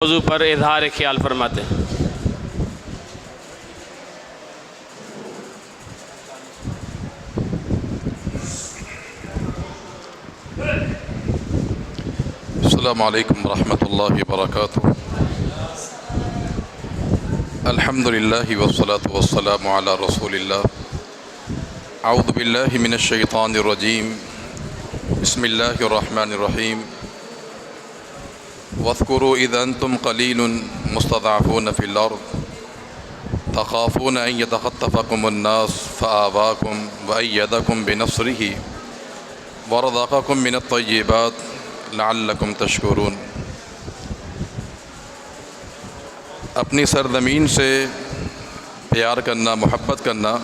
موضوع پر اظہار خیال فرماتے ہیں۔ السلام علیکم ورحمۃ اللہ وبرکاتہ۔ الحمد للہ والصلاة والسلام علی رسول اللہ۔ اعوذ باللہ من الشیطان الرجیم، بسم اللہ الرحمن الرحیم۔ واذکروا اذ انتم قلیل مستضعفون فی الارض تخافون ان یتخطفکم الناس فآواکم وأیدکم بنصرہ ورزقکم من الطیبات لعلکم تشکرون۔ اپنی سرزمین سے پیار کرنا، محبت کرنا،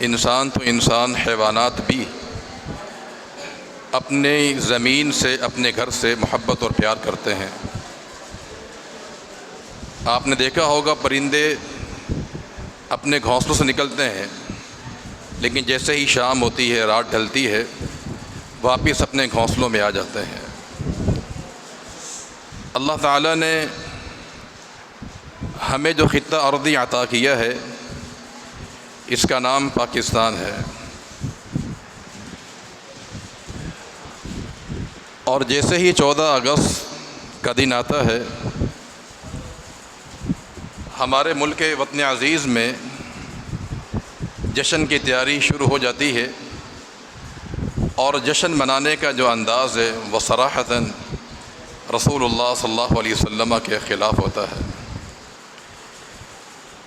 انسان تو انسان، حیوانات بھی اپنی زمین سے، اپنے گھر سے محبت اور پیار کرتے ہیں۔ آپ نے دیکھا ہوگا پرندے اپنے گھونسلوں سے نکلتے ہیں، لیکن جیسے ہی شام ہوتی ہے، رات ڈھلتی ہے، واپس اپنے گھونسلوں میں آ جاتے ہیں۔ اللہ تعالیٰ نے ہمیں جو خطہ ارضی عطا کیا ہے، اس کا نام پاکستان ہے، اور جیسے ہی 14 اگست کا دن آتا ہے، ہمارے ملک وطن عزیز میں جشن کی تیاری شروع ہو جاتی ہے، اور جشن منانے کا جو انداز ہے وہ صراحتاً رسول اللہ صلی اللہ علیہ وسلم کے خلاف ہوتا ہے۔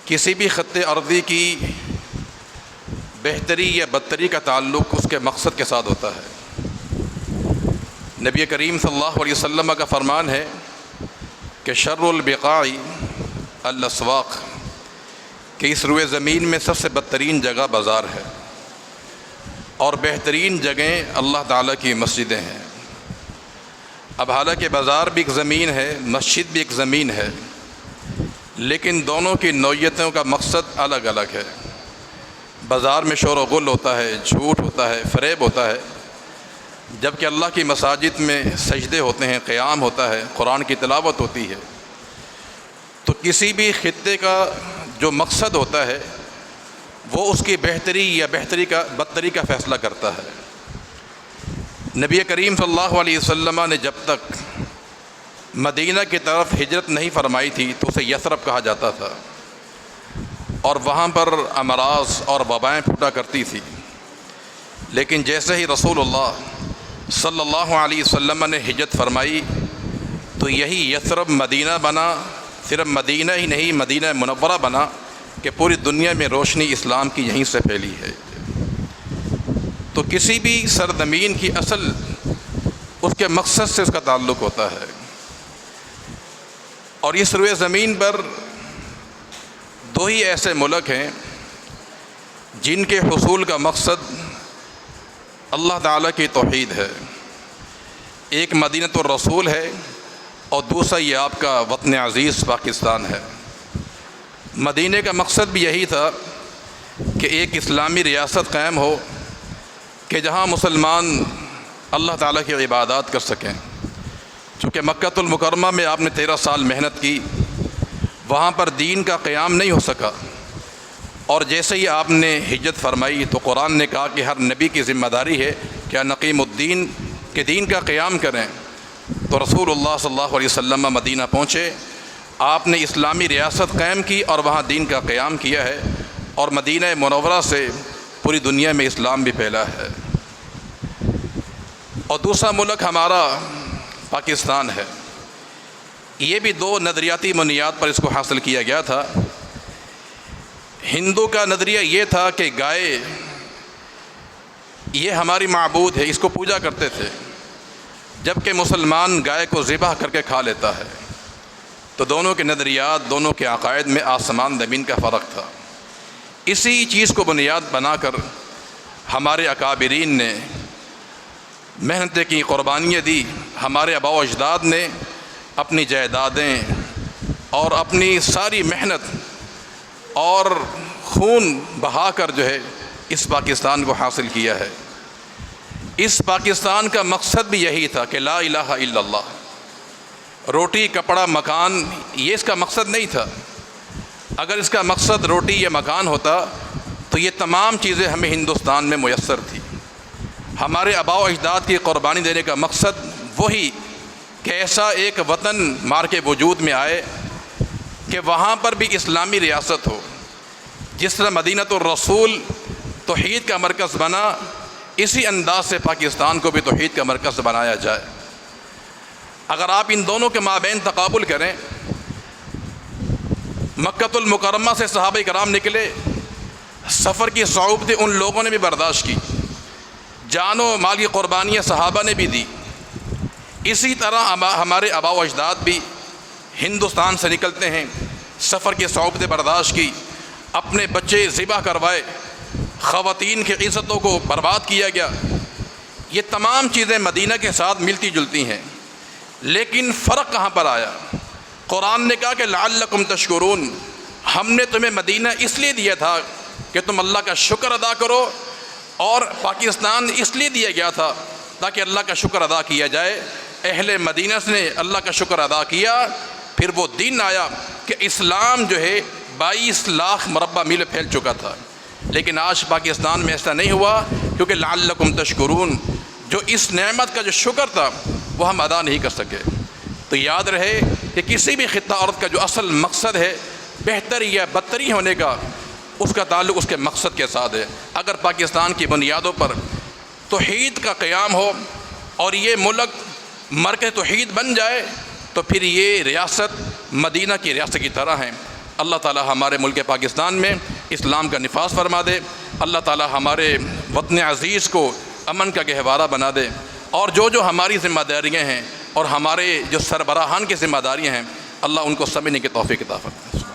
کسی بھی خطے ارضی کی بہتری یا بدتری کا تعلق اس کے مقصد کے ساتھ ہوتا ہے۔ نبی کریم صلی اللہ علیہ وسلم کا فرمان ہے کہ شر البقاع الاسواق، کہ اس روئے زمین میں سب سے بدترین جگہ بازار ہے، اور بہترین جگہیں اللہ تعالیٰ کی مسجدیں ہیں۔ اب حالانکہ بازار بھی ایک زمین ہے، مسجد بھی ایک زمین ہے، لیکن دونوں کی نوعیتوں کا مقصد الگ الگ ہے۔ بازار میں شور و غل ہوتا ہے، جھوٹ ہوتا ہے، فریب ہوتا ہے، جبکہ اللہ کی مساجد میں سجدے ہوتے ہیں، قیام ہوتا ہے، قرآن کی تلاوت ہوتی ہے۔ تو کسی بھی خطے کا جو مقصد ہوتا ہے وہ اس کی بہتری یا بدتری کا فیصلہ کرتا ہے۔ نبی کریم صلی اللہ علیہ وسلم نے جب تک مدینہ کی طرف ہجرت نہیں فرمائی تھی تو اسے یثرب کہا جاتا تھا، اور وہاں پر امراض اور وبائیں پھوٹا کرتی تھی۔ لیکن جیسے ہی رسول اللہ صلی اللہ علیہ وسلم نے ہجرت فرمائی تو یہی یثرب مدینہ بنا، صرف مدینہ ہی نہیں، مدینہ منورہ بنا، کہ پوری دنیا میں روشنی اسلام کی یہیں سے پھیلی ہے۔ تو کسی بھی سرزمین کی اصل اس کے مقصد سے اس کا تعلق ہوتا ہے، اور اس روئے زمین پر دو ہی ایسے ملک ہیں جن کے حصول کا مقصد اللہ تعالیٰ کی توحید ہے۔ ایک مدینۃ الرسول ہے، اور دوسرا یہ آپ کا وطن عزیز پاکستان ہے۔ مدینہ کا مقصد بھی یہی تھا کہ ایک اسلامی ریاست قائم ہو کہ جہاں مسلمان اللہ تعالیٰ کی عبادات کر سکیں۔ چونکہ مکہ المکرمہ میں آپ نے 13 سال محنت کی، وہاں پر دین کا قیام نہیں ہو سکا، اور جیسے ہی آپ نے ہجرت فرمائی تو قرآن نے کہا کہ ہر نبی کی ذمہ داری ہے کہ نقیم الدین کے دین کا قیام کریں۔ تو رسول اللہ صلی اللہ علیہ وسلم مدینہ پہنچے، آپ نے اسلامی ریاست قائم کی اور وہاں دین کا قیام کیا ہے، اور مدینہ منورہ سے پوری دنیا میں اسلام بھی پھیلا ہے۔ اور دوسرا ملک ہمارا پاکستان ہے۔ یہ بھی دو نظریاتی بنیاد پر اس کو حاصل کیا گیا تھا۔ ہندو کا نظریہ یہ تھا کہ گائے یہ ہماری معبود ہے، اس کو پوجا کرتے تھے، جبکہ مسلمان گائے کو ذبح کر کے کھا لیتا ہے۔ تو دونوں کے نظریات، دونوں کے عقائد میں آسمان زمین کا فرق تھا۔ اسی چیز کو بنیاد بنا کر ہمارے اکابرین نے محنتیں کی، قربانیاں دی۔ ہمارے آباء و اجداد نے اپنی جائیدادیں اور اپنی ساری محنت اور خون بہا کر جو ہے اس پاکستان کو حاصل کیا ہے۔ اس پاکستان کا مقصد بھی یہی تھا کہ لا الہ الا اللہ، روٹی کپڑا مکان یہ اس کا مقصد نہیں تھا۔ اگر اس کا مقصد روٹی یا مکان ہوتا تو یہ تمام چیزیں ہمیں ہندوستان میں میسر تھی۔ ہمارے آباء و اجداد کی قربانی دینے کا مقصد وہی کہ ایسا ایک وطن مار کے وجود میں آئے کہ وہاں پر بھی اسلامی ریاست ہو۔ جس طرح مدینۃ الرسول توحید کا مرکز بنا، اسی انداز سے پاکستان کو بھی توحید کا مرکز بنایا جائے۔ اگر آپ ان دونوں کے مابین تقابل کریں، مکۃ المکرمہ سے صحابہ کرام نکلے، سفر کی صعوبتیں ان لوگوں نے بھی برداشت کی، جان و مال کی قربانیاں صحابہ نے بھی دی۔ اسی طرح ہمارے آباء و اجداد بھی ہندوستان سے نکلتے ہیں، سفر کی صعوبتیں برداشت کی، اپنے بچے ذبح کروائے، خواتین کی عزتوں کو برباد کیا گیا۔ یہ تمام چیزیں مدینہ کے ساتھ ملتی جلتی ہیں، لیکن فرق کہاں پر آیا؟ قرآن نے کہا کہ لعلکم تشکرون، ہم نے تمہیں مدینہ اس لیے دیا تھا کہ تم اللہ کا شکر ادا کرو، اور پاکستان اس لیے دیا گیا تھا تاکہ اللہ کا شکر ادا کیا جائے۔ اہل مدینہ نے اللہ کا شکر ادا کیا، پھر وہ دن آیا کہ اسلام جو ہے 22 لاکھ مربع میل پھیل چکا تھا۔ لیکن آج پاکستان میں ایسا نہیں ہوا، کیونکہ لعلکم تشکرون، جو اس نعمت کا جو شکر تھا وہ ہم ادا نہیں کر سکے۔ تو یاد رہے کہ کسی بھی خطہ ارض کا جو اصل مقصد ہے بہتری یا بدتری ہونے کا، اس کا تعلق اس کے مقصد کے ساتھ ہے۔ اگر پاکستان کی بنیادوں پر توحید کا قیام ہو اور یہ ملک مرکز توحید بن جائے تو پھر یہ ریاست مدینہ کی ریاست کی طرح ہے۔ اللہ تعالی ہمارے ملک پاکستان میں اسلام کا نفاذ فرما دے، اللہ تعالی ہمارے وطن عزیز کو امن کا گہوارہ بنا دے، اور جو ہماری ذمہ داریاں ہیں اور ہمارے جو سربراہان کی ذمہ داریاں ہیں، اللہ ان کو سمجھنے کی توفیق عطا فرمائے۔